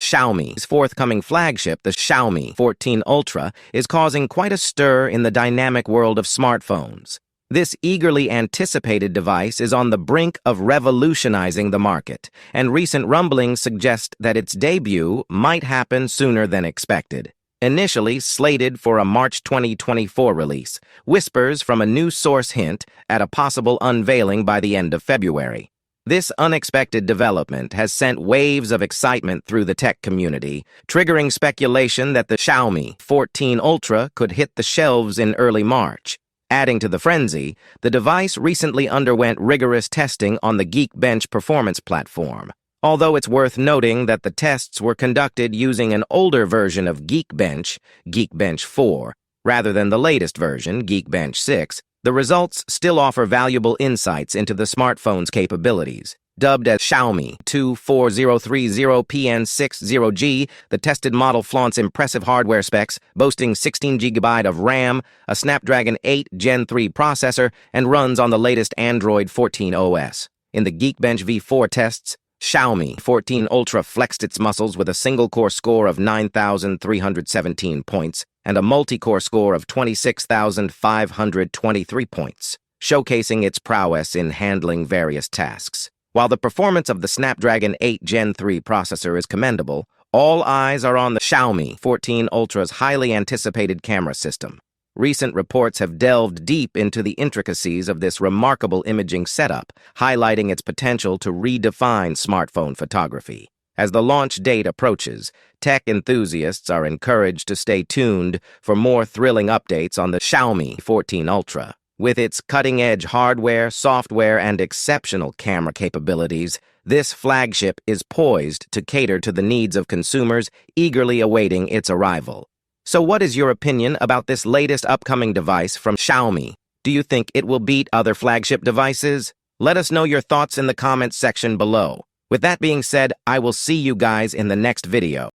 Xiaomi's forthcoming flagship, the Xiaomi 14 Ultra, is causing quite a stir in the dynamic world of smartphones. This eagerly anticipated device is on the brink of revolutionizing the market, and recent rumblings suggest that its debut might happen sooner than expected. Initially slated for a March 2024 release, whispers from a new source hint at a possible unveiling by the end of February. This unexpected development has sent waves of excitement through the tech community, triggering speculation that the Xiaomi 14 Ultra could hit the shelves in early March. Adding to the frenzy, the device recently underwent rigorous testing on the Geekbench performance platform. Although it's worth noting that the tests were conducted using an older version of Geekbench, Geekbench 4, rather than the latest version, Geekbench 6, the results still offer valuable insights into the smartphone's capabilities. Dubbed as Xiaomi 24030PN60G, the tested model flaunts impressive hardware specs, boasting 16 GB of RAM, a Snapdragon 8 Gen 3 processor, and runs on the latest Android 14 OS. In the Geekbench V4 tests, Xiaomi 14 Ultra flexed its muscles with a single-core score of 9,317 points and a multi-core score of 26,523 points, showcasing its prowess in handling various tasks. While the performance of the Snapdragon 8 Gen 3 processor is commendable, all eyes are on the Xiaomi 14 Ultra's highly anticipated camera system. Recent reports have delved deep into the intricacies of this remarkable imaging setup, highlighting its potential to redefine smartphone photography. As the launch date approaches, tech enthusiasts are encouraged to stay tuned for more thrilling updates on the Xiaomi 14 Ultra. With its cutting-edge hardware, software, and exceptional camera capabilities, this flagship is poised to cater to the needs of consumers eagerly awaiting its arrival. So what is your opinion about this latest upcoming device from Xiaomi? Do you think it will beat other flagship devices? Let us know your thoughts in the comments section below. With that being said, I will see you guys in the next video.